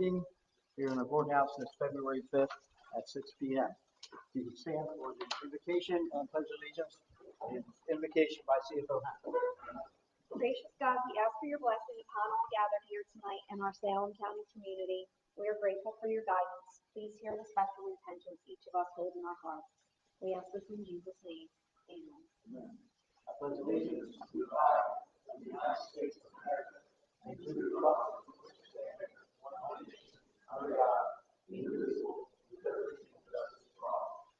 meeting here in the courthouse this February 5th at 6 p.m. You can stand for the invocation and pledge allegiance. Invocation by CFO. Gracious God, we ask for your blessing upon all gathered here tonight in our Salem County community. We are grateful for your guidance. Please hear the special repentance each of us hold in our hearts. We ask this in Jesus' name. Amen. Amen. I pledge allegiance to the flag of the United States of America and to the republic for which it stands, one nation, under God, indivisible, with liberty and justice for all.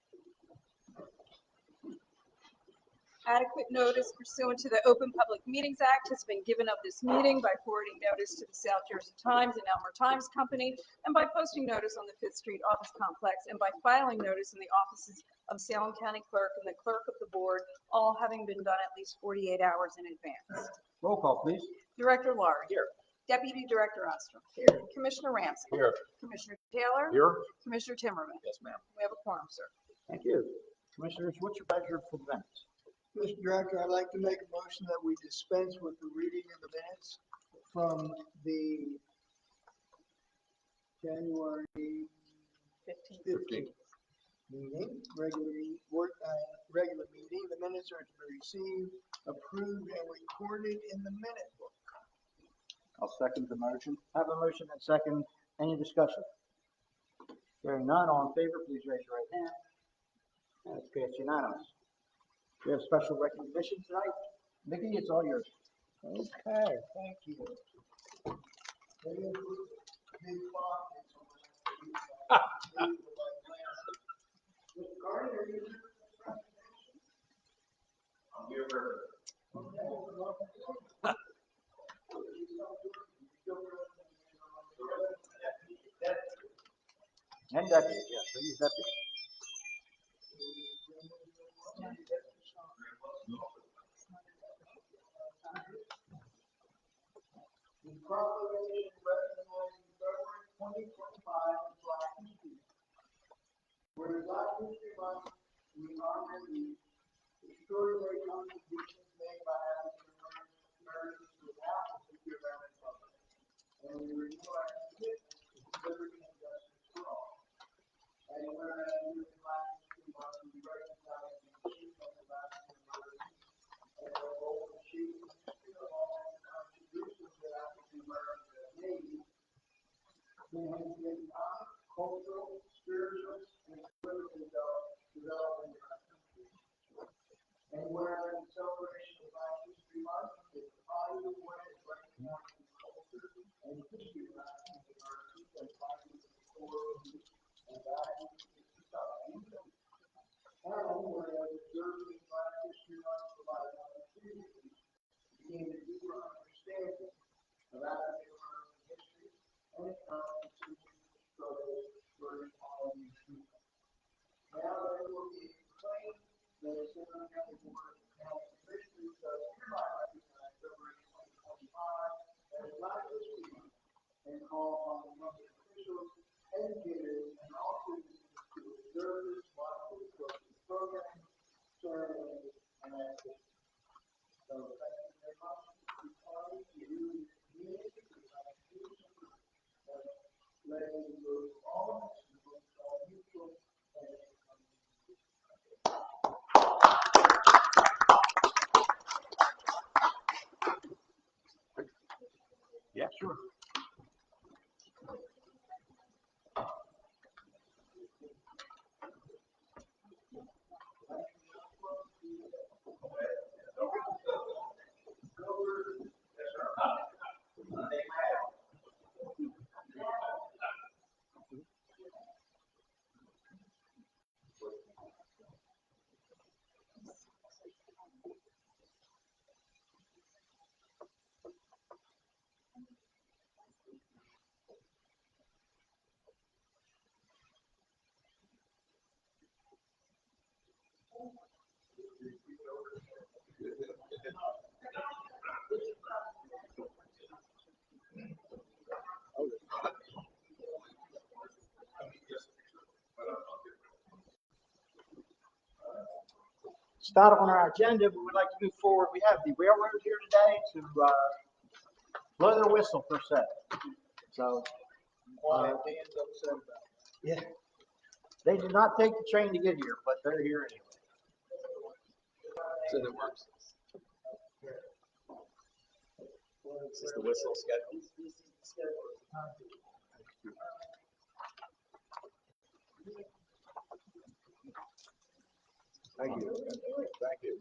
Adequate notice pursuant to the Open Public Meetings Act has been given of this meeting by forwarding notice to the South Jersey Times and Elmer Times Company, and by posting notice on the Fifth Street Office Complex, and by filing notice in the offices of Salem County Clerk and the Clerk of the Board, all having been done at least 48 hours in advance. Roll call, please. Director Laurie. Here. Deputy Director Ostrom. Here. Commissioner Ramsey. Here. Commissioner Taylor. Here. Commissioner Timmerman. Yes, ma'am. We have a quorum, sir. Thank you. Commissioners, what's your pleasure for the minutes? Mr. Director, I'd like to make a motion that we dispense with the reading of the minutes from the January 15th meeting, regular meeting. The minutes are to be received, approved, and recorded in the minute book. I'll second the motion. Have a motion and second. Any discussion? Hearing none, all in favor, please raise your right hand. That's passed unanimous. We have special recognition tonight. Mickey, it's all yours. Okay, thank you. Big clock is on. Mr. Carter, are you here for this presentation? I'm here for. And deputy, yes, please, deputy. The proclamation recognizing February 2025 as Black History Month. Whereas Black History Month, we honor the extraordinary contributions made by African Americans to the history of our republic, and we renew our commitment to liberty and justice for all. And whereas during Black History Month, we recognize the achievements of African Americans and their role in shaping the history of all the contributions that African Americans have made, they have been cultural, spiritual, and political development in our country. And whereas the celebration of Black History Month is a positive way of recognizing the culture and history of African Americans and finding the core roots and values of society. And whereas observing Black History Month provides opportunities to gain a deeper understanding of African American history and its constitution struggles for equality and freedom. Now therefore be proclaimed that the Salem County Board of County Commissioners does hereby recognize February 2025 as Black History Month and call on the public officials, educators, and all citizens to observe this month for the course of the program, ceremonies, and activities. So thank you very much for coming to you, the community, for the contribution, for letting you go to all of us, and go to all mutual, and Yeah, sure. Start on our agenda, but we'd like to move forward. We have the railroad here today to blow their whistle per se. So why Dan's upset about it. Yeah. They did not take the train to get here, but they're here anyway. So that works. Is this the whistle schedule? Thank you. Thank you.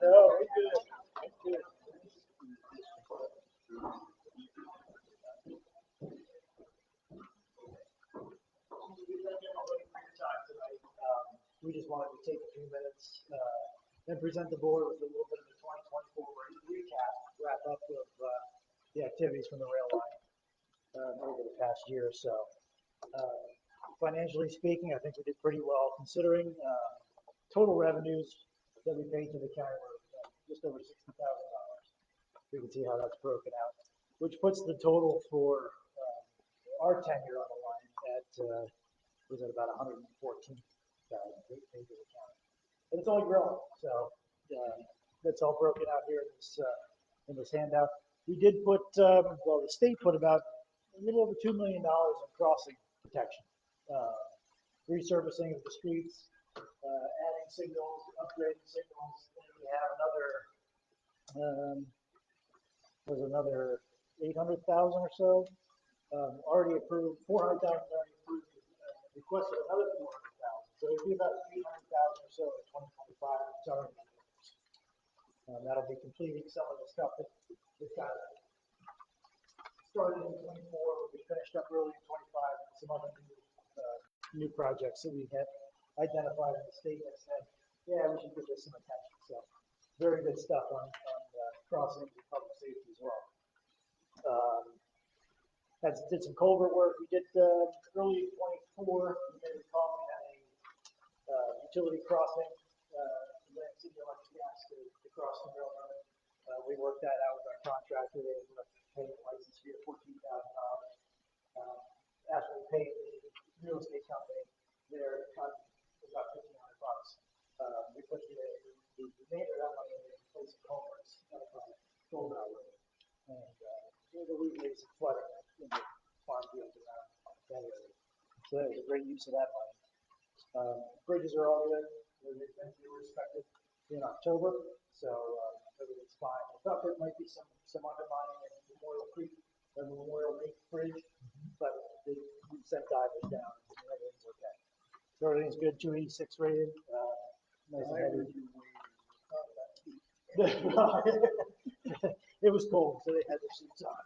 No, we're good. We're good. We just wanted to take a few minutes and present the board with a little bit of the 2024 recap, wrap up of the activities from the rail line over the past year or so. Financially speaking, I think we did pretty well considering total revenues that we paid to the county were just over $60,000. We can see how that's broken out, which puts the total for our tenure on the line at was at about 114,000 paid to the county, and it's only growing. So that's all broken out here in this handout. We did put well, the state put about a little over $2 million in crossing protection, resurfacing of the streets, adding signals, upgrading signals. And we have another 800,000 or so already approved. 400,000 already approved. Requested another 400,000. So it'll be about 300,000 or so in 2025. It's already that'll be completing some of the stuff that got started in 24. Will be finished up early in 25. And some other new projects that we have identified in the state that said, yeah, we should give this some attention. So very good stuff on crossings and public safety as well. Did some culvert work. We did early in 24. You may recall we had a utility crossing, City Electric Gas to cross the railroad. We worked that out with our contractor. They ended up paying the license fee of $14,000. After we paid the real estate company, their cut was about $1,500. We put the remainder of that money in place of culverts up on Golden Road, and we alleviated some flooding in the farm fields around that area. So that was a great use of that money. Bridges are all good. They were inspected in October, so everything's fine. I thought there might be some undermining in Memorial Creek, the Memorial Lake Bridge, but we sent divers down and everything's okay. So everything's good. 286 rated. Nice and heavy. It was cold, so they had their suits on.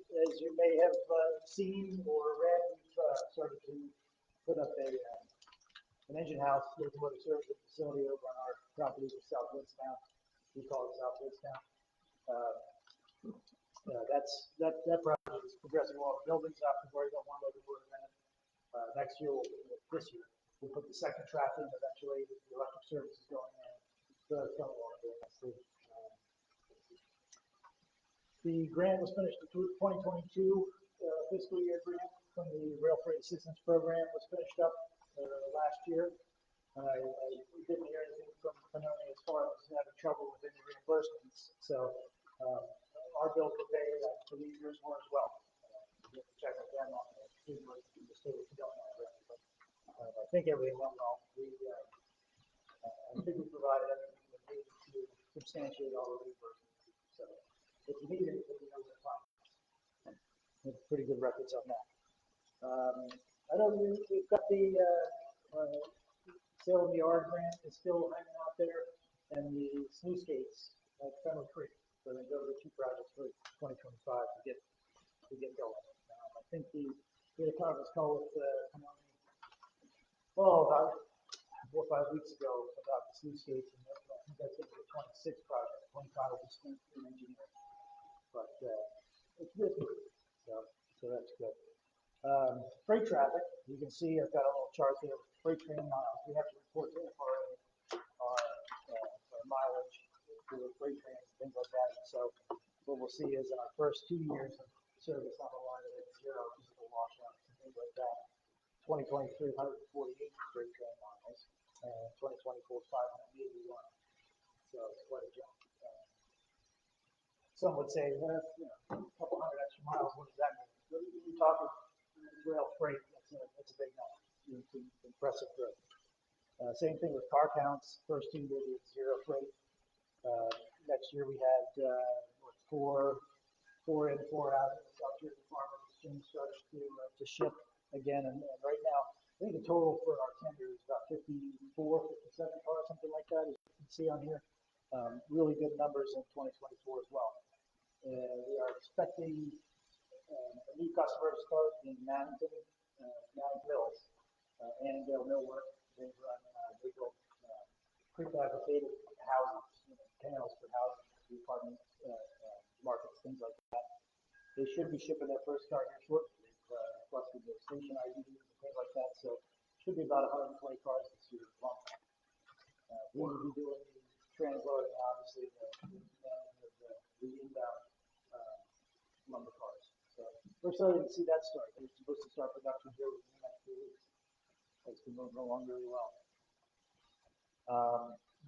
As you may have seen or read, we've started to put up an engine house, locomotive service facility over on our properties of Southwoods Town. We call it Southwoods Town. That project is progressing well. The building's up. We've already got one locomotive in it. This year, we'll put the second track in eventually. The electric service is going in. So that's coming along very nicely. The grant was finished, the 2022 fiscal year grant from the Rail Freight Assistance Program was finished up last year. I didn't hear anything from Panoni as far as having trouble with any reimbursements. So our bills were paid. I believe yours were as well. You have to check with them on the reimbursement in the state if you don't know already. But I think everything went well. I think we provided everything we needed to substantiate all the reimbursements. So if you need anything, you know where to find us. We have pretty good records on that. I know we've got the Salem Yard grant is still hanging out there, and the sluice gates at Fennel Creek. So those are the two projects for 2025 to get going. I think we had a conference call with Panoni, about 4 or 5 weeks ago about the sluice gates, and I think that's going to be a 26 project. 25 will be spent in engineering, but it's risky, so that's good. Freight traffic, you can see I've got a little chart there with freight train miles. We have to report to FRA our mileage for the freight trains and things like that. And so what we'll see is in our first 2 years of service on the line, it's 0 physical washouts and things like that. 2023, 148 freight train miles, and 2024, 2024 is 581. So it's quite a jump. Some would say, well, a couple hundred extra miles, what does that mean? But when you're talking rail freight, that's a big number. It's an impressive growth. Same thing with car counts. First 2 years with 0 freight. Next year we had four in, 4 out. South Jersey Farmers Exchange started to ship again, and right now I think the total for our tender is about 54, 57 cars, something like that, as you can see on here. Really good numbers in 2024 as well. We are expecting a new customer to start in Mannington, Mills, Annandale Millwork. They build prefabricated houses, panels for housing, apartment markets, things like that. They should be shipping their first car here shortly. They've requested the station IDs and things like that, so should be about 120 cars this year. We will be doing the transloading, obviously, the inbound lumber cars. So we're excited to see that start. We're supposed to start production here within the next 2 weeks. It's been moving along really well.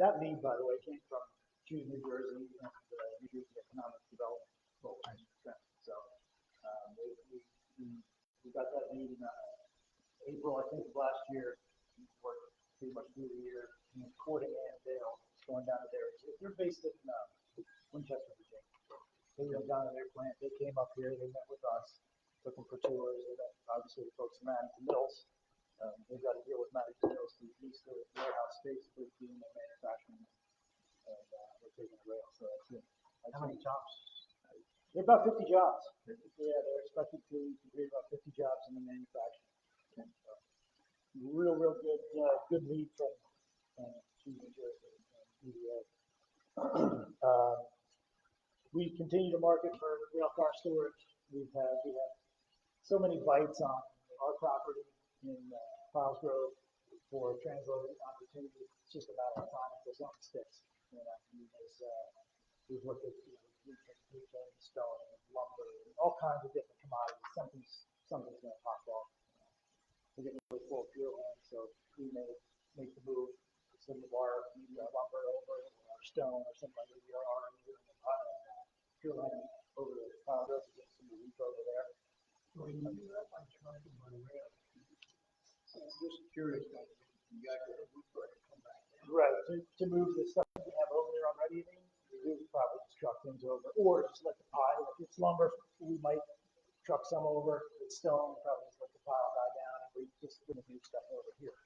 That lead, by the way, came from Choose New Jersey and New Jersey Economic Development. So we got that lead in April, I think, of last year. We worked pretty much through the year, courting Annandale, going down to there. They're based in Winchester, Virginia. They went down to their plant. They came up here. They met with us, looking for tours. They met, obviously, the folks from Mannington Mills. They've got to deal with Mannington Mills to lease the warehouse space for doing their manufacturing, and we're taking the rail. So that's it. How many jobs? They're about 50 jobs. Yeah, they're expected to create about 50 jobs in the manufacturing. Okay. So, real good lead from New Jersey and EDA. We continue to market for rail car storage. We have so many bites on our property in Piles Grove for transloading opportunities. It's just a matter of time until something sticks. We've looked at weekend stone, lumber, all kinds of different commodities. Something's going to pop off. We're getting really full of fuel land, so we may make the move to some of our lumber over or our stone or something like that. We are already doing fuel land over the Piles Grove to get some relief over there. Well, you do that by trying to run rail. So I'm just curious, like, you got your roof to come back down. Right, to move the stuff that we have over there already, we would probably just truck things over, or just let the pile. If it's lumber, we might truck some over. If it's stone, probably just let the pile die down, and we just gonna move stuff over here.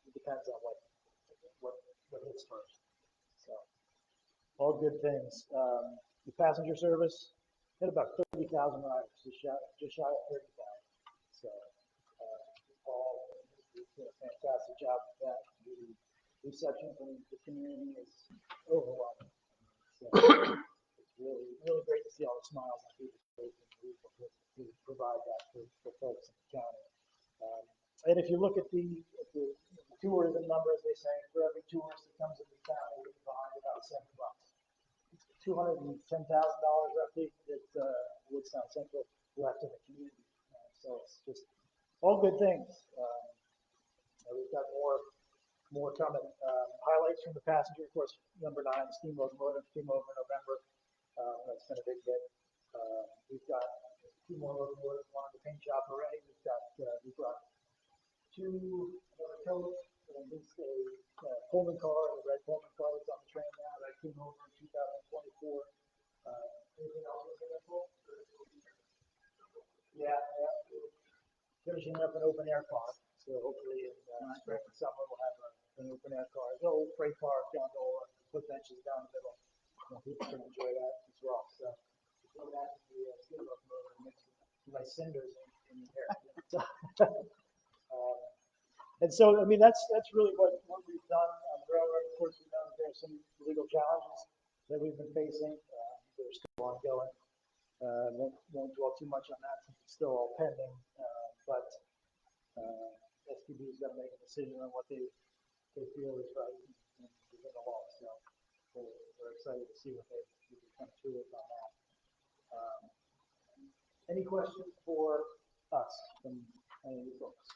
It depends on what hits first. So, all good things. The passenger service hit about 30,000 riders, just shy of 30,000. So, Paul did a fantastic job with that. The reception from the community is overwhelming. So it's really great to see all the smiles on people's faces and to provide that for folks in the county. And if you look at the tourism numbers, they say for every tourist that comes into town, they leave behind about $7. $210,000 roughly that Woodstown Central left in the community. So it's just all good things. We've got more coming. Highlights from the passenger, of course, number 9, steam locomotive came over in November. That's been a big hit. We've got 2 more locomotives, one in the paint shop already. We brought 2 coach and this a Pullman car, a red Pullman car that's on the train now that came over in 2024. Anything else with that, Paul? Yeah. Finishing up an open air car. So hopefully in spring and summer we'll have an open air car. It's an old freight car, gondola, put benches down the middle. People can enjoy that as well. So that can be a steam locomotive mixed with nice cinders in the air. And so, I mean, that's really what we've done on the railroad. Of course, we know that there's some legal challenges that we've been facing. They're still ongoing. Won't dwell too much on that since it's still all pending. But STB is going to make a decision on what they feel is right and within the law. So we're excited to see what they come to it on that. Any questions for us from any of you folks?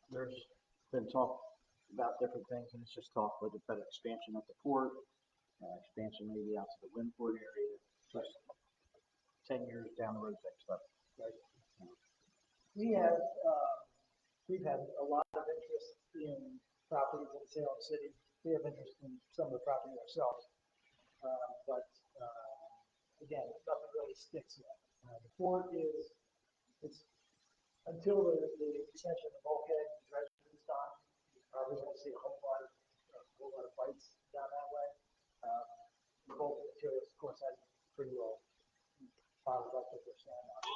There's been talked about different things, and it's just talk with about expansion at the port, expansion maybe out to the Windport area, just 10 years down the road type stuff. We have, we've had a lot of interest in properties in Salem City. We have interest in some of the property ourselves. But again, nothing really sticks yet. The port is, it's, until the extension of the bulkhead and dredging is done, you're probably going to see a whole lot of bites down that way. The bulk materials, of course, has pretty low bottled up with their sand on it.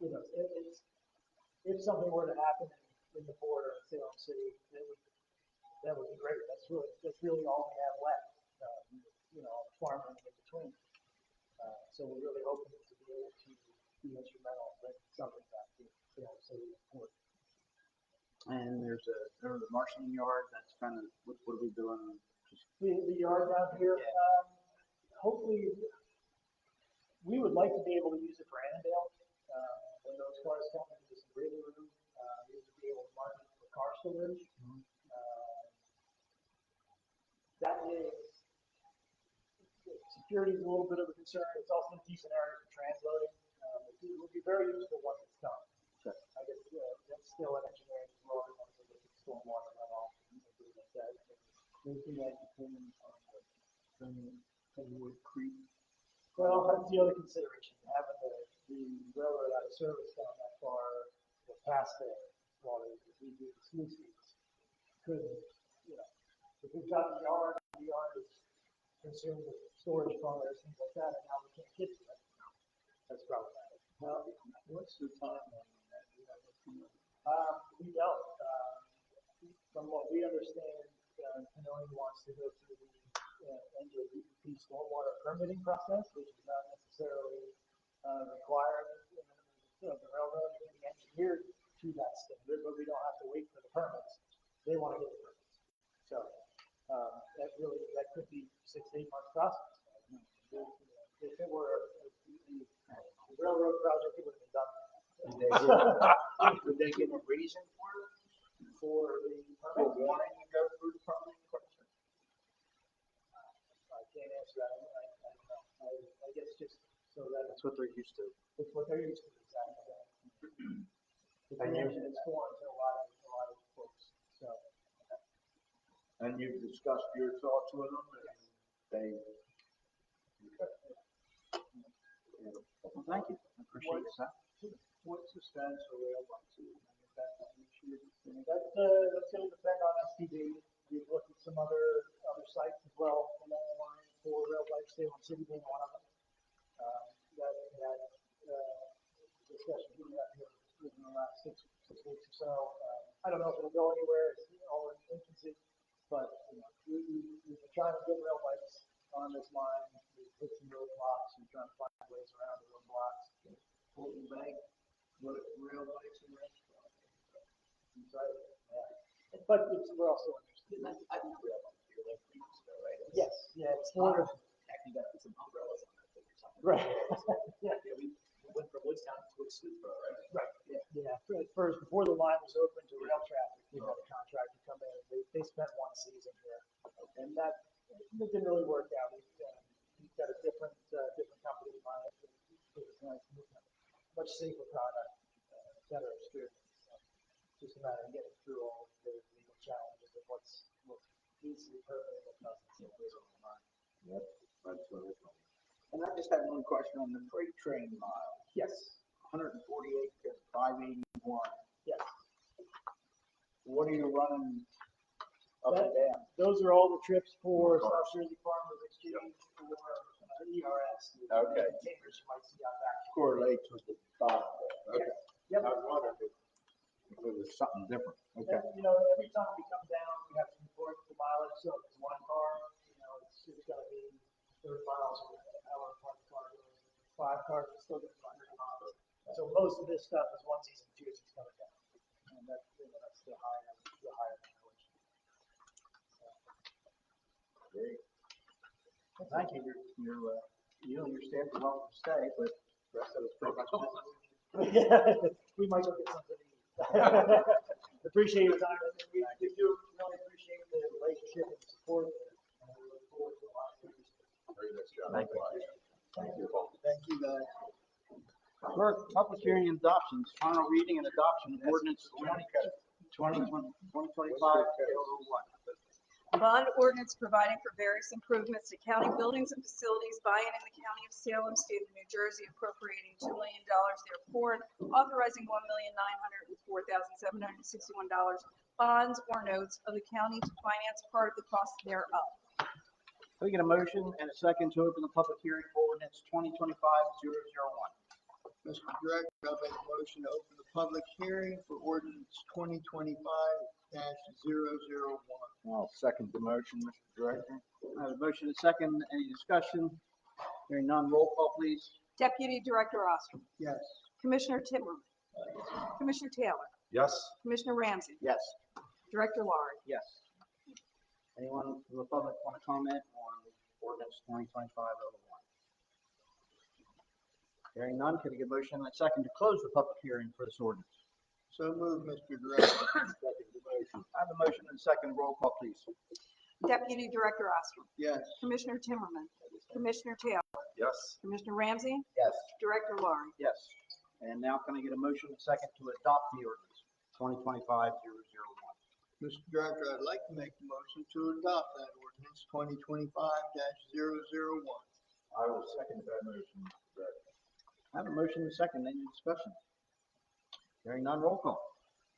You know, if something were to happen in the port or in Salem City, that would be great. That's really all we have left. You know, farming in between. So we're really hoping to be able to be instrumental in something back to Salem City port. And there's the marshalling yard. That's kind of what are we doing? Just The yard down here, hopefully, we would like to be able to use it for Annandale. When those cars come into this breathing room, we would be able to mark it for car storage. That is, security is a little bit of a concern. It's also a decent area for transloading. It would be very useful once it's done. Sure. I guess that's still an engineering as well. We want to look at stormwater runoff and things like that. anything that you can Wood Creek. Well, that's the other consideration, having the railroad out of service down that far, or past there, while we do the sluice feeds. Could, you know, if we've got the yard is consumed with storage cars, things like that, and now we can't get to it. That's problematic. Well, what's the timeline on that? We don't. From what we understand, Canoni wants to go through the NJDEP stormwater permitting process, which is not necessarily required of the railroad to be engineered to that standard, but we don't have to wait for the permits. They want to get the permits. So that could be 6 to 8 month process. If it were a railroad project, it would have been done. Did they give a reason for it? For the For permit? wanting to go through the permitting process? I can't answer that. I don't know. I guess just so that That's what they're used to. it's what they're used to, exactly. It's And you- foreign to a lot of folks, so. And you've discussed your thoughts with them, and they. Well, thank you. I appreciate that. What's the status of rail lights? That's going to depend on STD. We've looked at some other sites as well along the line for rail lights, Salem City being one of them. Discussion we had here within the last six weeks or so. I don't know if it'll go anywhere. It's all in infancy, but we've been trying to get rail lights on this line. We've hit some roadblocks and trying to find ways around the roadblocks. Fulton Bank, what rail lights and restaurants. Right. Yeah. But we're also interested. I think we have here like 3 years ago, right? Yes. Yeah. It's more. Actually, got to put some umbrellas on that thing or something. Right. Yeah, we went from Woodstown to Swootsboro, right? Right. Yeah. At first, before the line was open to rail traffic, we had a contractor come in. They spent one season here, and that didn't really work out. We've got a different company in mind. It was nice, much safer product, better experience. So just a matter of getting through all of the legal challenges of what needs to be permitted and what doesn't. So we're on the line. Yep. That's what it's on. And I just had one question on the freight train miles. Yes. 148 to 581. Yes. What are you running up and down? Those are all the trips for South Jersey Farmers Exchange or ERS. Okay. Containers you might see on that. Correlates with the bottom there. Okay. Yep. I was wondering if it was something different. Okay. And, every time we come down, we have to report the mileage. So if it's one car, it's got to be 30 miles an hour. One car goes. 5 cars, it's still going to be 100 miles. So most of this stuff is onesies and twosies coming down, and that's the higher mileage. Great. Well, thank you. You and your staff are welcome to stay, but the rest of us pretty much business. Yeah, we might go get something to eat. Appreciate your time. We do really appreciate the relationship and support. And we look forward to a lot of years. Very nice job. Thank you. Thank you. Thank you, guys. Clerk, public hearing and adoptions, final reading and adoption of ordinance 2025-001. Bond ordinance providing for various improvements to county buildings and facilities by and in the county of Salem, state of New Jersey, appropriating $2 million therefore, and authorizing $1,904,761 bonds or notes of the county to finance part of the cost thereof. Can we get a motion and a second to open the public hearing for ordinance 2025-001? Mr. Director, I'll make a motion to open the public hearing for ordinance 2025-001. I'll second the motion, Mr. Director. I have a motion and a second. Any discussion? Hearing none, roll call, please. Deputy Director Ostrom. Yes. Commissioner Timmerman. Commissioner Taylor. Yes. Commissioner Ramsey. Yes. Director Laurie. Yes. Anyone from the public want to comment on ordinance 2025-001? Hearing none, can I get a motion and a second to close the public hearing for this ordinance? So moved, Mr. Director. Second the motion. I have a motion and a second. Roll call, please. Deputy Director Ostrom. Yes. Commissioner Timmerman. Commissioner Taylor. Yes. Commissioner Ramsey. Yes. Director Laurie. Yes. And now can I get a motion and a second to adopt the ordinance 2025-001? Mr. Director, I'd like to make the motion to adopt that ordinance 2025-001. I will second that motion, Mr. Director. I have a motion and a second. Any discussion? Hearing none, roll call.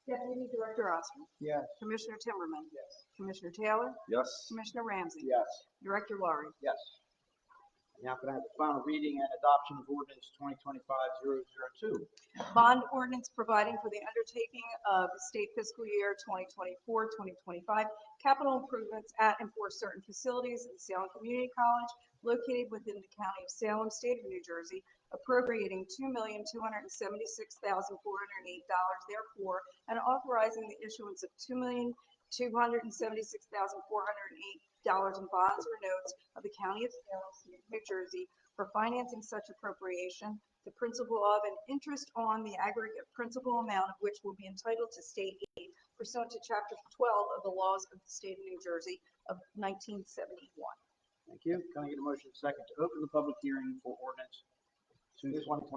Deputy Director Ostrom. Yes. Commissioner Timmerman. Yes. Commissioner Taylor. Yes. Commissioner Ramsey. Yes. Director Laurie. Yes. Now can I have the final reading and adoption of ordinance 2025-002? Bond ordinance providing for the undertaking of the state fiscal year 2024-2025 capital improvements at and for certain facilities in Salem Community College located within the county of Salem, state of New Jersey, appropriating $2,276,408 therefore, and authorizing the issuance of $2,276,408 in bonds or notes of the county of Salem, state of New Jersey, for financing such appropriation, the principal of and interest on the aggregate principal amount of which will be entitled to state aid pursuant to Chapter 12 of the laws of the state of New Jersey of 1971. Thank you. Can I get a motion and a second to open the public hearing for ordinance 2025-002?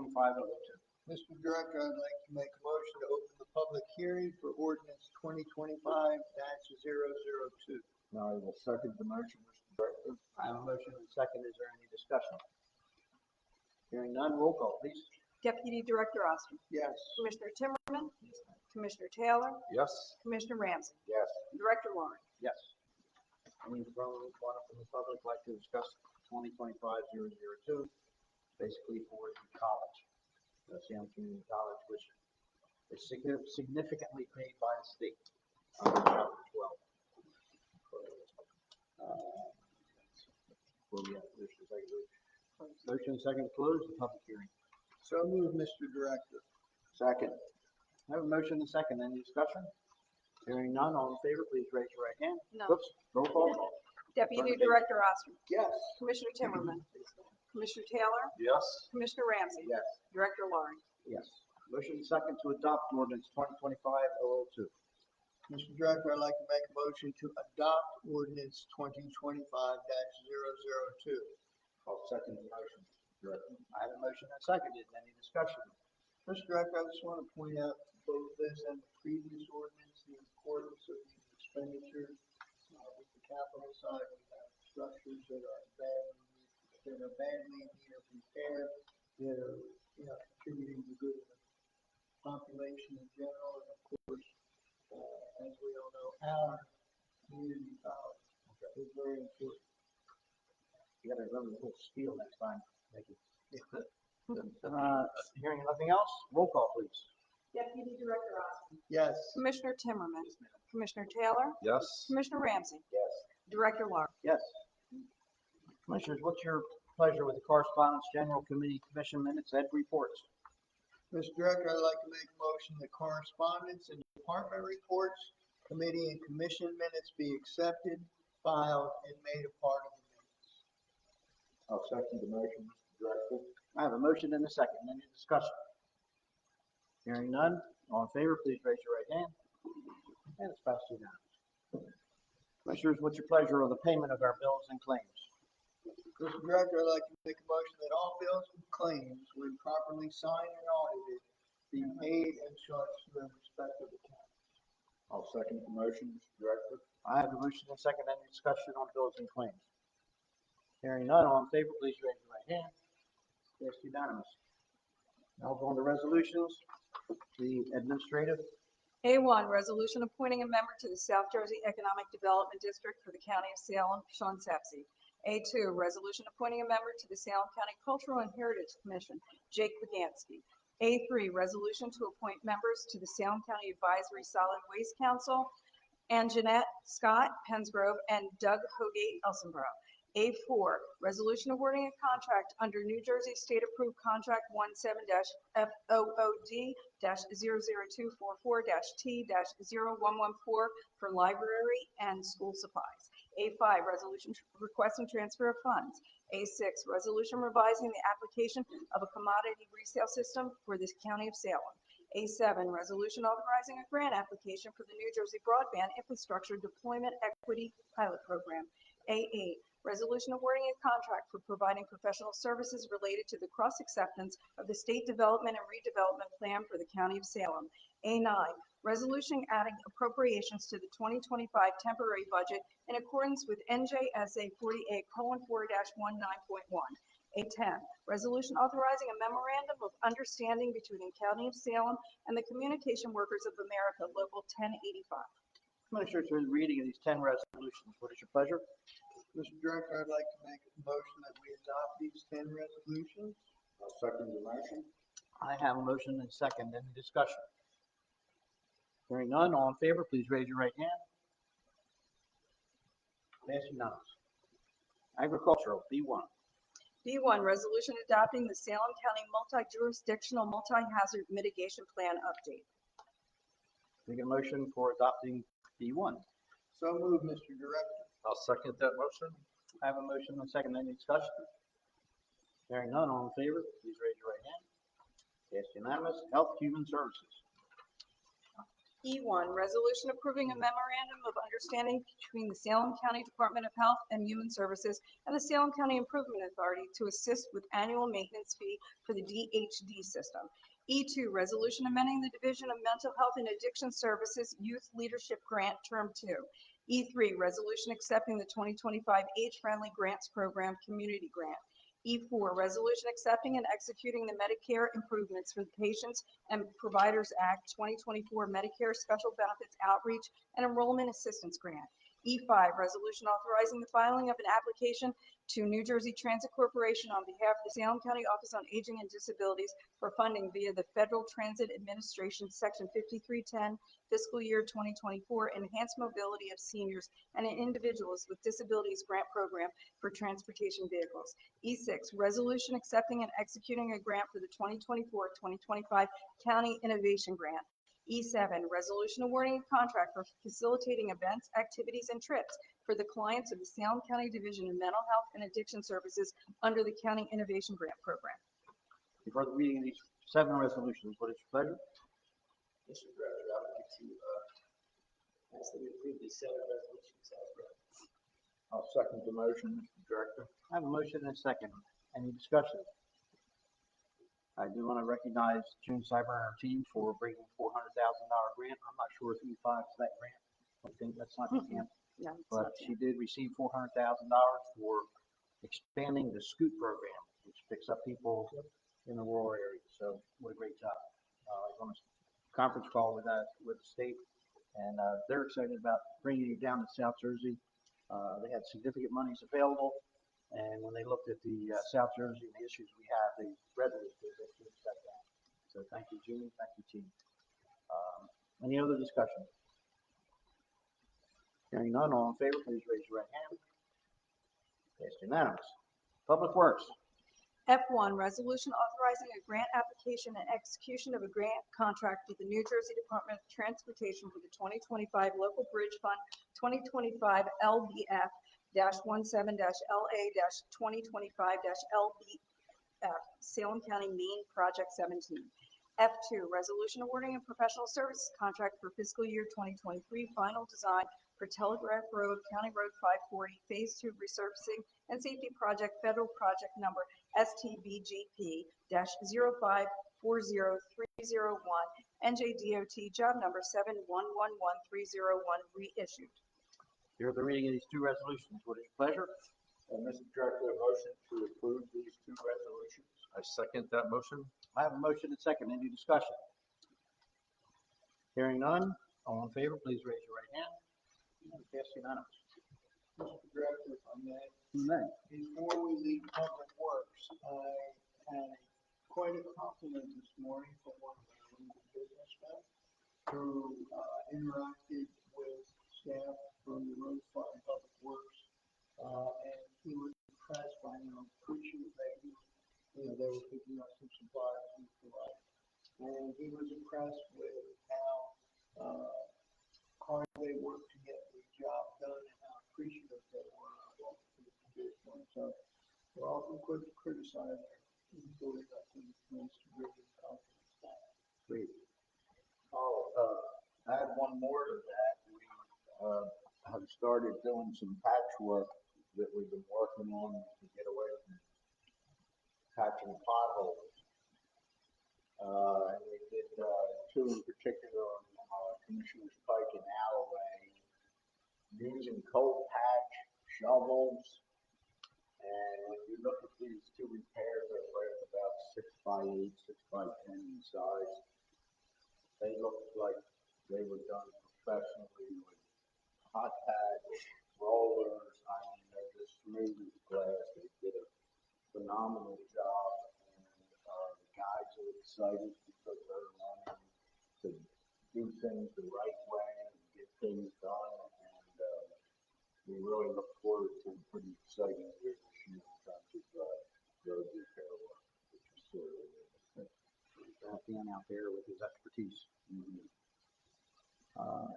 Mr. Director, I'd like to make a motion to open the public hearing for ordinance 2025-002. Now I will second the motion, Mr. Director. I have a motion and a second. Is there any discussion? Hearing none, roll call, please. Deputy Director Ostrom. Yes. Commissioner Timmerman. Commissioner Taylor. Yes. Commissioner Ramsey. Yes. Director Laurie. Yes. Anyone from the public like to discuss 2025-002? Basically for the college, the Salem Community College, which is significantly paid by the state under Chapter 12. Where we have motion and second to close the public hearing. So moved, Mr. Director. Second. I have a motion and a second. Any discussion? Hearing none, all in favor, please raise your right hand. No. Oops, roll call. Deputy Director Ostrom. Yes. Commissioner Timmerman. Commissioner Taylor. Yes. Commissioner Ramsey. Yes. Director Laurie. Yes. Motion and second to adopt ordinance 2025-002. Mr. Director, I'd like to make a motion to adopt ordinance 2025-002. I'll second the motion, Mr. Director. I have a motion and seconded. Any discussion? Mr. Director, I just want to point out both this and the previous ordinance, the importance of these expenditures. With the capital side, we have structures that are badly in need of repair, that are, contributing to good of the population in general, and of course, as we all know, our community college is very important. You gotta remember the whole spiel next time. Thank you. Hearing nothing else, roll call, please. Deputy Director Ostrom. Yes. Commissioner Timmerman. Commissioner Taylor. Yes. Commissioner Ramsey. Yes. Director Laurie. Yes. Commissioners, what's your pleasure with the correspondence, general committee, commission minutes, and reports? Mr. Director, I'd like to make a motion that correspondence and department reports, committee and commission minutes be accepted, filed, and made a part of the minutes. I'll second the motion, Mr. Director. I have a motion and a second. Any discussion? Hearing none, All in favor, please raise your right hand. And it's passed unanimously. Commissioners, what's your pleasure of the payment of our bills and claims? Mr. Director, I'd like to make a motion that all bills and claims, when properly signed and audited, be paid and charged to their respective accounts. I'll second the motion, Mr. Director. I have a motion and second. Any discussion on bills and claims? Hearing none, all in favor, please raise your right hand. Passed unanimous. Now we'll go on to resolutions. The administrative. A1, resolution appointing a member to the South Jersey Economic Development District for the County of Salem, Sean Sepsi. A2, resolution appointing a member to the Salem County Cultural and Heritage Commission, Jake Pagansky. A3, resolution to appoint members to the Salem County Advisory Solid Waste Council, Anjanette Scott, Pensgrove, and Doug Hogate, Elsinboro. A4, resolution awarding a contract under New Jersey State Approved Contract 17-FOOD-00244-T-0114 for library and school supplies. A5, resolution requesting transfer of funds. A6, resolution revising the application of a commodity resale system for the County of Salem. A7, resolution authorizing a grant application for the New Jersey Broadband Infrastructure Deployment Equity Pilot Program. A8, resolution awarding a contract for providing professional services related to the cross-acceptance of the State Development and Redevelopment Plan for the County of Salem. A9, resolution adding appropriations to the 2025 temporary budget in accordance with NJSA 48:4-19.1. A10, resolution authorizing a memorandum of understanding between the County of Salem and the Communication Workers of America, Local 1085. Commissioners, for the reading of these 10 resolutions, what is your pleasure? Mr. Director, I'd like to make a motion that we adopt these 10 resolutions. I'll second the motion. I have a motion and second. Any discussion? Hearing none, all in favor, please raise your right hand. Passed unanimous. Agricultural, B1. B1, resolution adopting the Salem County Multi-Jurisdictional Multi-Hazard Mitigation Plan update. Take a motion for adopting B1. So moved, Mr. Director. I'll second that motion. I have a motion and second. Any discussion? Hearing none, all in favor, please raise your right hand. Passed unanimous. Health, Human Services. E1, resolution approving a memorandum of understanding between the Salem County Department of Health and Human Services and the Salem County Improvement Authority to assist with annual maintenance fee for the DHD system. E2, resolution amending the Division of Mental Health and Addiction Services Youth Leadership Grant Term 2. E3, resolution accepting the 2025 Age-Friendly Grants Program Community Grant. E4, resolution accepting and executing the Medicare Improvements for the Patients and Providers Act 2024 Medicare Special Benefits Outreach and Enrollment Assistance Grant. E5, resolution authorizing the filing of an application to New Jersey Transit Corporation on behalf of the Salem County Office on Aging and Disabilities for funding via the Federal Transit Administration Section 5310 Fiscal Year 2024 Enhanced Mobility of Seniors and Individuals with Disabilities Grant Program for Transportation Vehicles. E6, resolution accepting and executing a grant for the 2024-2025 County Innovation Grant. E7, resolution awarding a contract for facilitating events, activities, and trips for the clients of the Salem County Division of Mental Health and Addiction Services under the County Innovation Grant Program. Before the reading of these 7 resolutions, what is your pleasure? Mr. Director, I would like to ask that we approve these 7 resolutions as read. I'll second the motion, Mr. Director. I have a motion and a second. Any discussion? I do want to recognize June Cyber and her team for bringing $400,000 grant. I'm not sure if E5 is that grant. I think that's not the camp. Yeah, it's But not she did receive $400,000 for expanding the SCOOT program, which picks up people in the rural areas. So what a great job. I was on a conference call with the state, and they're excited about bringing it down to South Jersey. They had significant monies available, and when they looked at the South Jersey and the issues we have, they readily did that down. So thank you, June. Thank you, team. Any other discussion? Hearing none, all in favor, please raise your right hand. Passed unanimous. Public Works. F1, resolution authorizing a grant application and execution of a grant contract with the New Jersey Department of Transportation for the 2025 Local Bridge Fund 2025 LBF-17-LA-2025-LBF, Salem County, Maine, Project 17. F2, resolution awarding a professional services contract for fiscal year 2023 final design for Telegraph Road, County Road 540, Phase 2 resurfacing and safety project, federal project number STBGP-0540301, NJDOT job number 7111301, reissued. Hear the reading of these two resolutions. What is your pleasure? Mr. Director, a motion to approve these two resolutions. I second that motion. I have a motion and second. Any discussion? Hearing none, all in favor, please raise your right hand. Pass unanimous. Mr. Director, if I may, You may. before we leave Public Works, I had quite a compliment this morning from one of our local businessmen who interacted with staff from the road fund and Public Works, and he was impressed by how appreciative they were picking up some supplies we provided. And he was impressed with how hard they worked to get the job done and how appreciative they were of what we did for them. So we're often quick to criticize our employees. I think it's nice to really compliment that. Great. I had one more to that. We have started doing some patchwork that we've been working on to get away from patching potholes. And we did two in particular on Commissioner's Pike and Alloway, using cold patch shovels. And when you look at these two repairs, they're right about 6x8, 6x10 in size. They look like they were done professionally with hot patch, rollers. I mean, they're just smooth as glass. They did a phenomenal job, and the guys are excited because they're learning to do things the right way and get things done. And we really look forward to a pretty exciting year this year in terms of road repair work, which is sort of Dan out there with his expertise.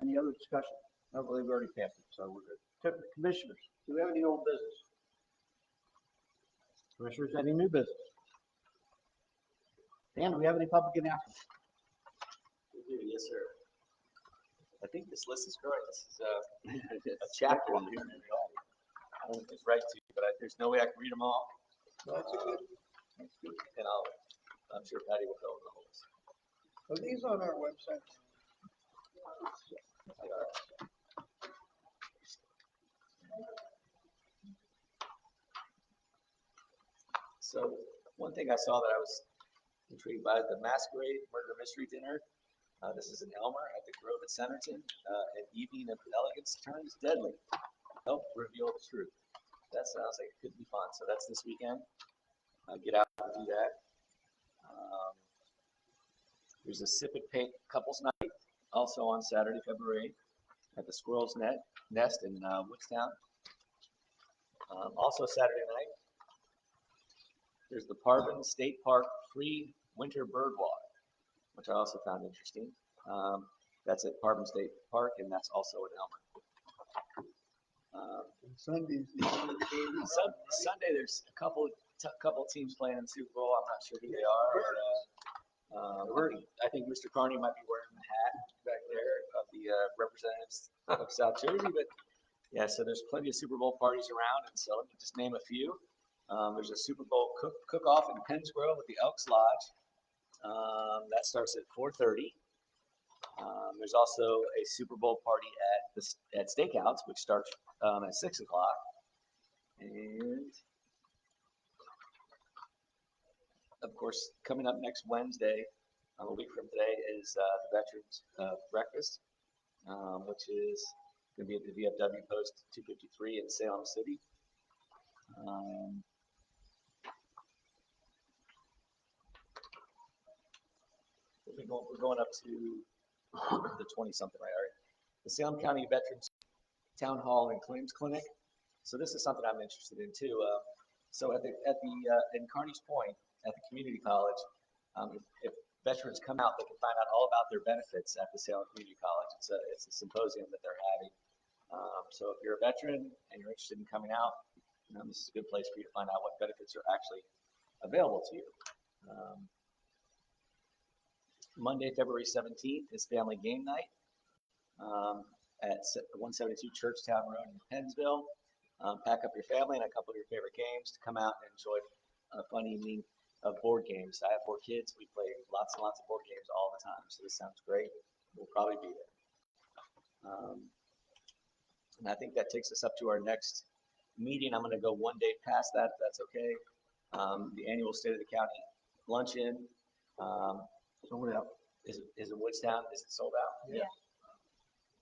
Any other discussion? I believe we already passed it, so we're good. Commissioners, do we have any old business? Commissioners, any new business? Dan, do we have any public announcements? We do, yes, sir. I think this list is correct. This is a chapter in here. I don't think it's right to you, but there's no way I can read them all. That's good. And I'm sure Patty will go over the whole list. Are these on our website? They are. So one thing I saw that I was intrigued by, the Masquerade Murder Mystery Dinner. This is in Elmer at the Grove at Centerton. An evening of elegance turns deadly. Help reveal the truth. That sounds like it could be fun. So that's this weekend. Get out and do that. There's a Sip and Paint Couples Night also on Saturday, February 8th at the Squirrel's Nest in Woodstown. Also Saturday night, there's the Parvin State Park free winter bird walk, which I also found interesting. That's at Parvin State Park, and that's also in Elmer. Sundays. Sunday, there's a couple teams playing in the Super Bowl. I'm not sure who they are. I think Mr. Carney might be wearing the hat back there of the representatives of South Jersey. But yeah, so there's plenty of Super Bowl parties around, and so let me just name a few. There's a Super Bowl cook-off in Penns Grove at the Elks Lodge. That starts at 4:30. There's also a Super Bowl party at Steakouts, which starts at 6 o'clock. And of course, coming up next Wednesday, a week from today, is the Veterans Breakfast, which is going to be at the VFW Post 253 in Salem City. We're going up to the 20-something, right? All right. The Salem County Veterans Town Hall and Claims Clinic. So this is something I'm interested in too. So in Carney's Point at the community college, if veterans come out, they can find out all about their benefits at the Salem Community College. It's a symposium that they're having. So if you're a veteran and you're interested in coming out, this is a good place for you to find out what benefits are actually available to you. Monday, February 17th is family game night at 172 Churchtown Road in Pennsville. Pack up your family and a couple of your favorite games to come out and enjoy a fun evening of board games. I have 4 kids. We play lots and lots of board games all the time, so this sounds great. We'll probably be there. And I think that takes us up to our next meeting. I'm going to go one day past that, if that's okay. The annual State of the County luncheon. Sold out. Is it Woodstown? Is it sold out? Yeah.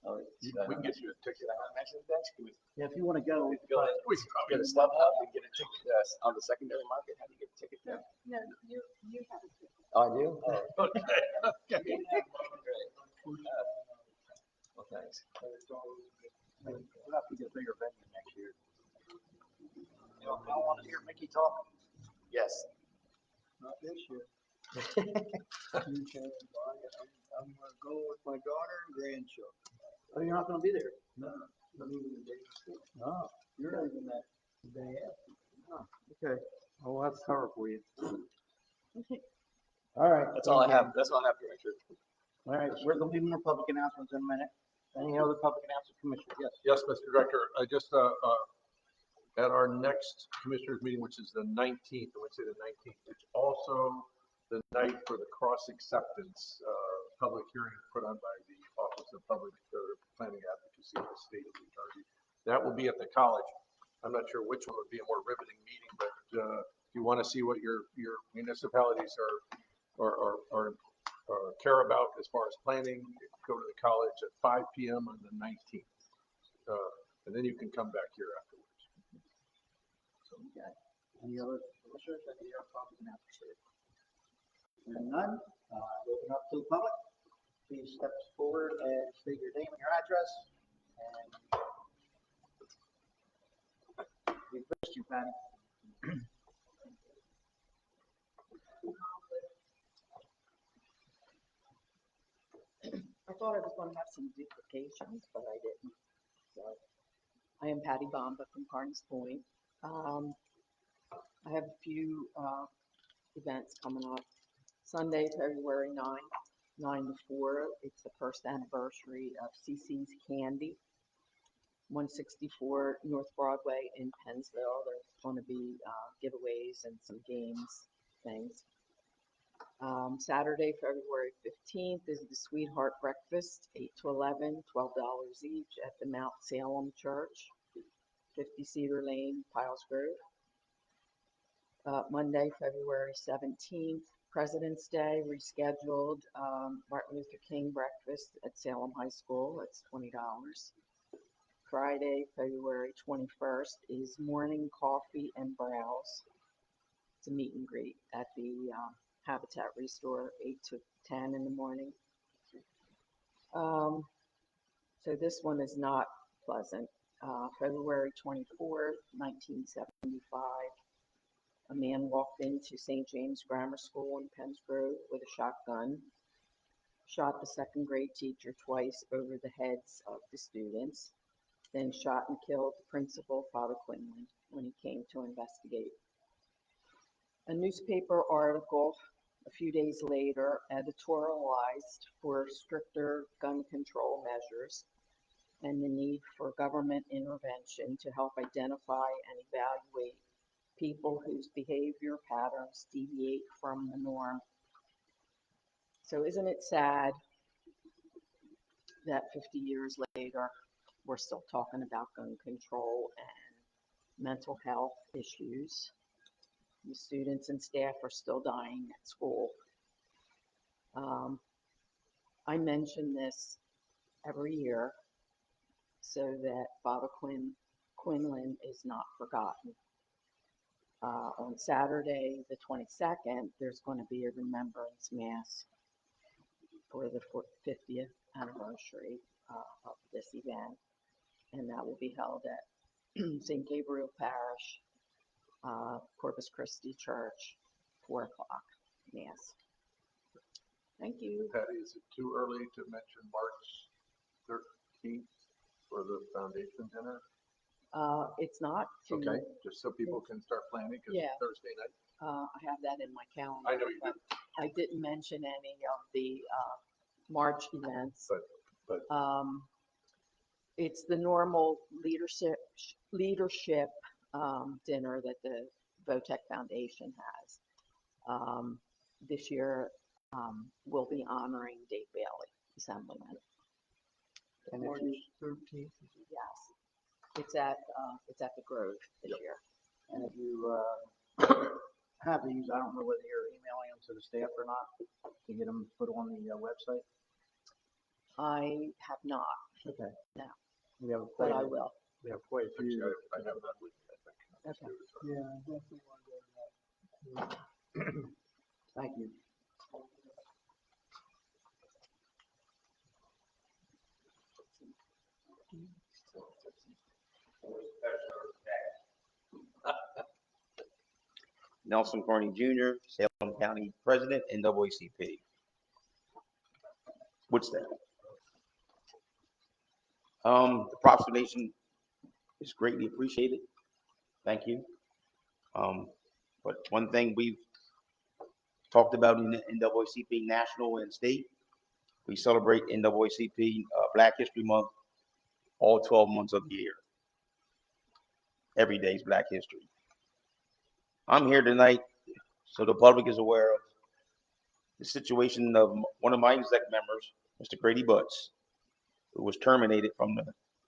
Oh, We can get you a ticket. Should I mention that? Should we Yeah, if you want to go, we go We should go probably to StubHub and get a ticket on the secondary market? How do you get a ticket there? No, you have a ticket. Oh, I do? Oh, okay. Okay. Great. Well, thanks. we'll have to get a bigger venue next year. You don't want to hear Mickey talk? Yes. Not this year. You can buy it. I'm gonna go with my daughter and grandchildren. Oh, you're not going to be there? No, I'm leaving the day before. No. You're leaving that the day after. Okay. Well, that's covered for you. All right. That's all I have. That's all I have, Director. All right, we're going to be more public announcements in a minute. Any other public announcements, Commissioner? Yes. Yes, Mr. Director, I just, at our next commissioners meeting, which is the 19th, I would say the 19th, it's also the night for the cross acceptance, public hearing put on by the Office of Public Planning Advocacy of the State of New Jersey. That will be at the college. I'm not sure which one would be a more riveting meeting, but, if you want to see what your municipalities care about as far as planning, go to the college at 5 p.m. on the 19th. And then you can come back here afterwards. Okay. Any other commissioners, any other public announcements? Hearing none, open up to the public. Please step forward and state your name and your address. And we've missed you, Patty. I thought I was going to have some duplications, but I didn't. So I am Patty Bomba from Carnes Point. I have a few events coming up. Sunday, February 9th, 9 to 4. It's the first anniversary of CC's Candy, 164 North Broadway in Pennsville. There's going to be giveaways and some games, things. Saturday, February 15th is the Sweetheart Breakfast, 8 to 11, $12 each at the Mount Salem Church, 50 Cedar Lane, Piles Grove. Monday, February 17th, President's Day, rescheduled, Martin Luther King breakfast at Salem High School, that's $20. Friday, February 21st is morning coffee and browse. It's a meet and greet at the Habitat Restore, 8 to 10 in the morning. So this one is not pleasant. February 24th, 1975, a man walked into St. James Grammar School in Penns Grove with a shotgun, shot the second grade teacher twice over the heads of the students, then shot and killed the principal, Father Quinlan, when he came to investigate. A newspaper article a few days later editorialized for stricter gun control measures and the need for government intervention to help identify and evaluate people whose behavior patterns deviate from the norm. So isn't it sad that 50 years later, we're still talking about gun control and mental health issues? The students and staff are still dying at school. I mention this every year so that Father Quinlan is not forgotten. On Saturday, the 22nd, there's going to be a remembrance mass for the 50th anniversary of this event, and that will be held at St. Gabriel Parish, Corpus Christi Church, 4 o'clock mass. Thank you. Patty, is it too early to mention March 13th for the foundation dinner? It's not too. Okay, just so people can start planning, because Yeah. it's Thursday night. I have that in my calendar. I know you but do. I didn't mention any of the March events. But- It's the normal leadership dinner that the VOTEC Foundation has. This year, we'll be honoring Dave Bailey, Assemblyman. And March if you, 13th. Yes, it's at the Grove this year. and if you, have these, I don't know whether you're emailing them to the staff or not, to get them put on the website. I have not, Okay. No. We have but quite I a, will. we have quite a Actually, few. I have that with me, I think. Okay. Yeah, I definitely want to go to that. Thank you. Nelson Carney Jr., Salem County President, NAACP. What's that? The proclamation is greatly appreciated. Thank you. But one thing we've talked about in the NAACP national and state, we celebrate NAACP Black History Month all 12 months of the year. Every day is Black History. I'm here tonight so the public is aware of the situation of one of my exec members, Mr. Grady Butts, who was terminated from the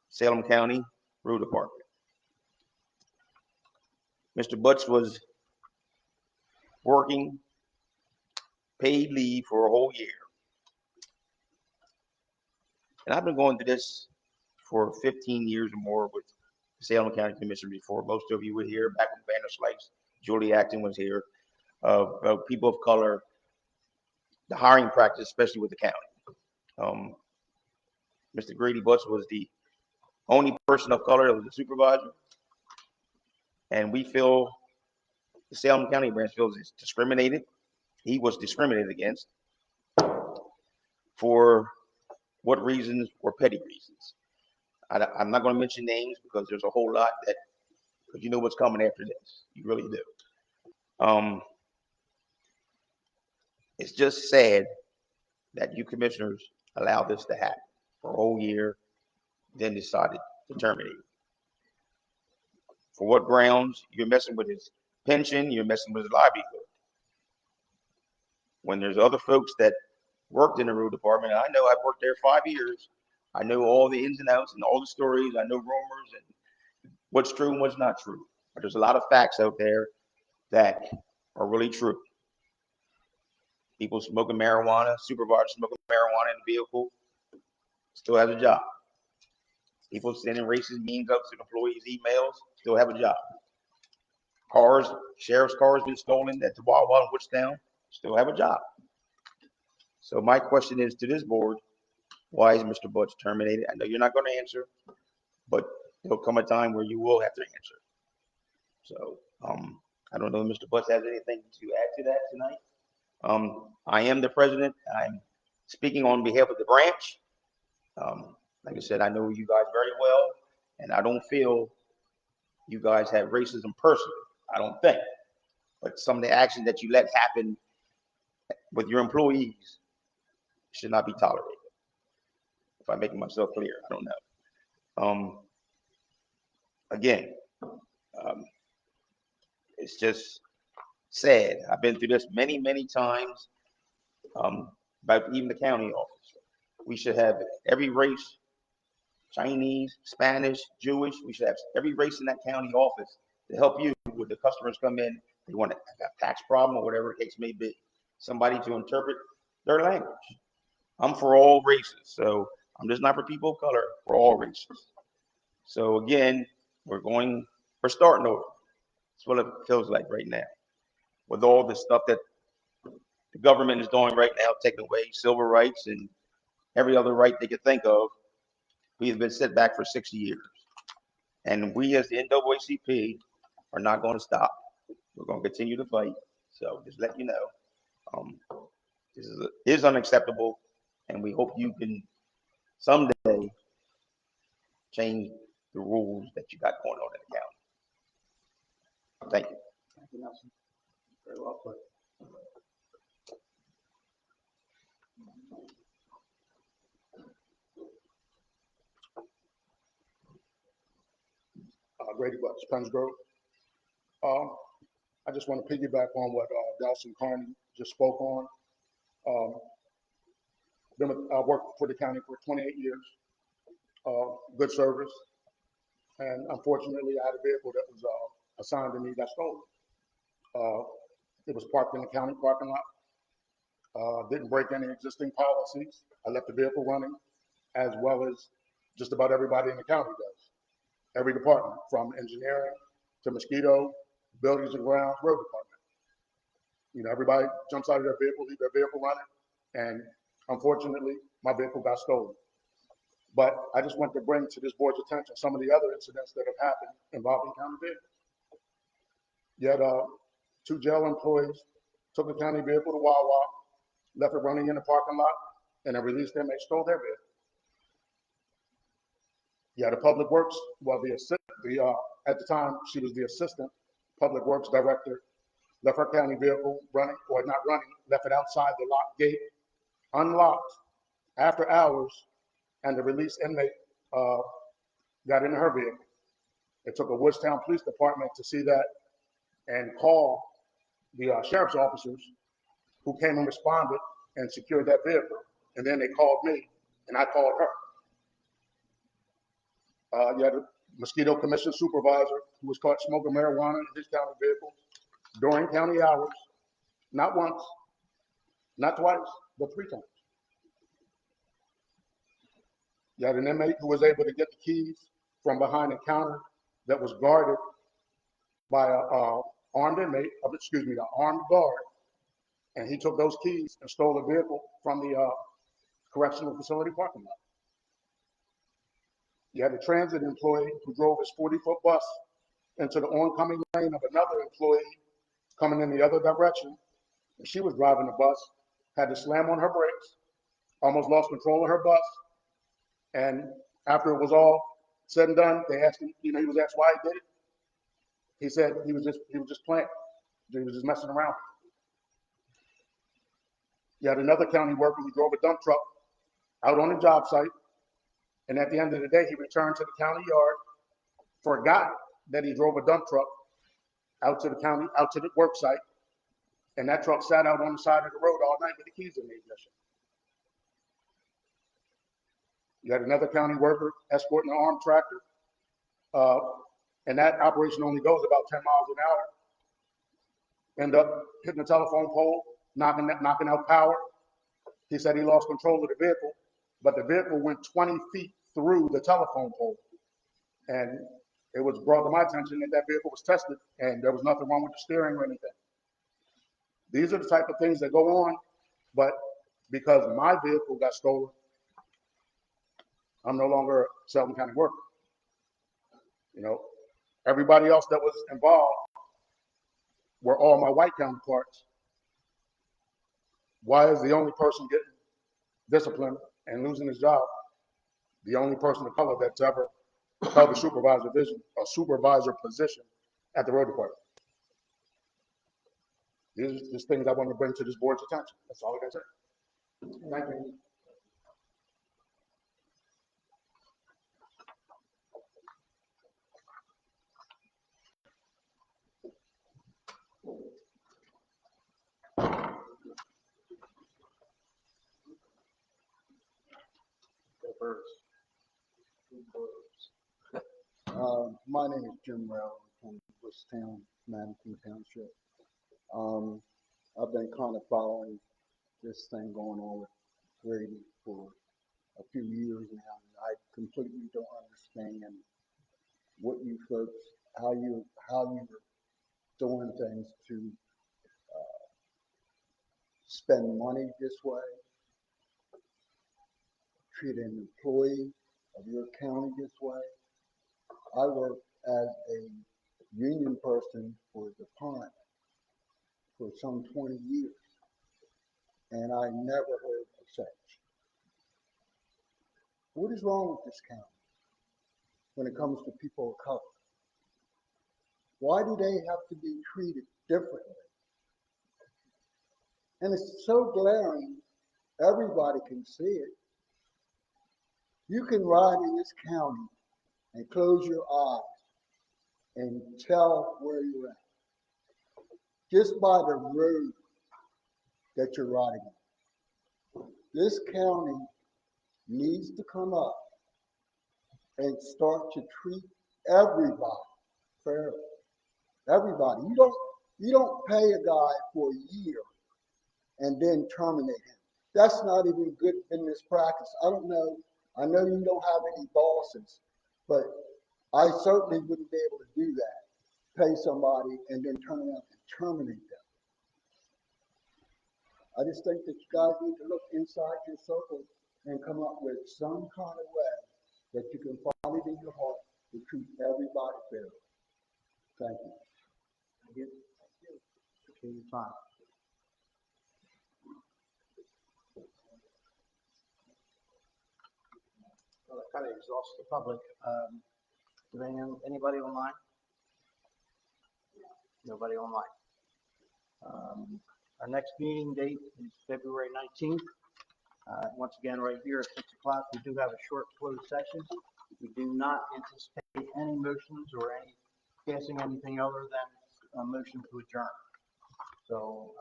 Salem County Road Department. Mr. Butts was working paid leave for a whole year. And I've been going through this for 15 years or more with the Salem County Commission before. Most of you were here back when Vanderslice, Julie Acton was here, people of color, the hiring practice, especially with the county. Mr. Grady Butts was the only person of color that was a supervisor. And we feel, the Salem County branch feels is discriminated. He was discriminated against. For what reasons? For petty reasons. I'm not going to mention names because there's a whole lot that, because you know what's coming after this. You really do. It's just sad that you commissioners allowed this to happen for a whole year, then decided to terminate. For what grounds? You're messing with his pension, you're messing with his livelihood. When there's other folks that worked in the road department, and I know I've worked there 5 years, I know all the ins and outs and all the stories, I know rumors and what's true and what's not true. But there's a lot of facts out there that are really true. People smoking marijuana, supervisors smoking marijuana in the vehicle, still has a job. People sending racist memes up to employees' emails, still have a job. Cars, sheriff's cars been stolen at the Wawa in Woodstown, still have a job. So my question is to this board, why is Mr. Butts terminated? I know you're not going to answer, but there'll come a time where you will have to answer. So I don't know if Mr. Butts has anything to add to that tonight. I am the president. I'm speaking on behalf of the branch. Like I said, I know you guys very well, and I don't feel you guys have racism personally. I don't think. But some of the actions that you let happen with your employees should not be tolerated. If I'm making myself clear, I don't know. Again, it's just sad. I've been through this many, many times, about even the county office. We should have every race, Chinese, Spanish, Jewish, we should have every race in that county office to help you when the customers come in, they want a tax problem or whatever the case may be. Somebody to interpret their language. I'm for all races, so I'm just not for people of color, for all races. So again, we're starting over. That's what it feels like right now. With all the stuff that the government is doing right now, taking away civil rights and every other right they could think of, we have been set back for 60 years. And we as the NAACP are not going to stop. We're going to continue to fight. So just let you know, this is unacceptable, and we hope you can someday change the rules that you got going on in the county. Thank you. Thank you, Nelson. Very well put. Grady Butts, Penns Grove. I just want to piggyback on what Dalson Carney just spoke on. I worked for the county for 28 years, good service, and unfortunately I had a vehicle that was assigned to me that stolen. It was parked in the county parking lot, didn't break any existing policies. I left the vehicle running, as well as just about everybody in the county does. Every department, from engineering to mosquito, buildings and grounds, road department. You know, everybody jumps out of their vehicle, leave their vehicle running, and unfortunately, my vehicle got stolen. But I just want to bring to this board's attention some of the other incidents that have happened involving county vehicles. Yet, 2 jail employees took a county vehicle to Wawa, left it running in the parking lot, and a released inmate stole their vehicle. Yeah, the public works, well, at the time, she was the assistant public works director, left her county vehicle running, or not running, left it outside the locked gate, unlocked, after hours, and the released inmate got into her vehicle. It took a Woodstown Police Department to see that and call the sheriff's officers, who came and responded and secured that vehicle. And then they called me, and I called her. You had a mosquito commission supervisor who was caught smoking marijuana in his county vehicle during county hours, not once, not twice, but 3 times. You had an inmate who was able to get the keys from behind a counter that was guarded by an armed inmate, an armed guard, and he took those keys and stole a vehicle from the correctional facility parking lot. You had a transit employee who drove his 40-foot bus into the oncoming lane of another employee coming in the other direction. And she was driving the bus, had to slam on her brakes, almost lost control of her bus. And after it was all said and done, they asked him, he was asked why he did it. He said he was just playing. He was just messing around. You had another county worker who drove a dump truck out on a job site. And at the end of the day, he returned to the county yard, forgot that he drove a dump truck out to the work site. And that truck sat out on the side of the road all night with the keys in the ignition. You had another county worker escorting an armed tractor. And that operation only goes about 10 miles an hour. End up hitting a telephone pole, knocking out power. He said he lost control of the vehicle, but the vehicle went 20 feet through the telephone pole. And it was brought to my attention that that vehicle was tested and there was nothing wrong with the steering or anything. These are the type of things that go on, but because my vehicle got stolen, I'm no longer a Salem County worker. You know, everybody else that was involved were all my white counterparts. Why is the only person getting disciplined and losing his job the only person of color that's ever held a supervisor position at the road department? These are just things I want to bring to this board's attention. That's all I got to say. Thank you. My name is Jim Rowley from Woodstown, Madison Township. I've been kind of following this thing going on with Grady for a few years now, and I completely don't understand what you folks, how you are doing things to spend money this way, treat an employee of your county this way. I worked as a union person for DuPont for some 20 years, and I never heard of such. What is wrong with this county when it comes to people of color? Why do they have to be treated differently? And it's so glaring, everybody can see it. You can ride in this county and close your eyes and tell where you're at. Just by the road that you're riding on. This county needs to come up and start to treat everybody fairly. Everybody. You don't pay a guy for a year and then terminate him. That's not even good business practice. I don't know. I know you don't have any bosses, but I certainly wouldn't be able to do that. Pay somebody and then turn around and terminate them. I just think that you guys need to look inside your circle and come up with some kind of way that you can find it in your heart to treat everybody fairly. Thank you. Thank you. Appreciate your time. Well, that kind of exhausts the public. Anybody online? Nobody online. Our next meeting date is February 19th. Once again, right here at 6 o'clock, we do have a short closed session. We do not anticipate any motions or any passing anything other than a motion to adjourn. So,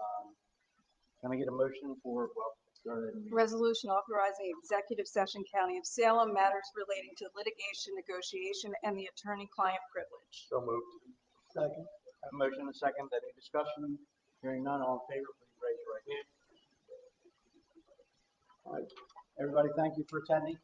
can I get a motion for, well, go ahead and read it. Resolution authorizing executive session, County of Salem, matters relating to litigation, negotiation, and the attorney-client privilege. So moved. Second. A motion and a second. Any discussion? Hearing none, all in favor, please raise your right hand. All right. Everybody, thank you for attending.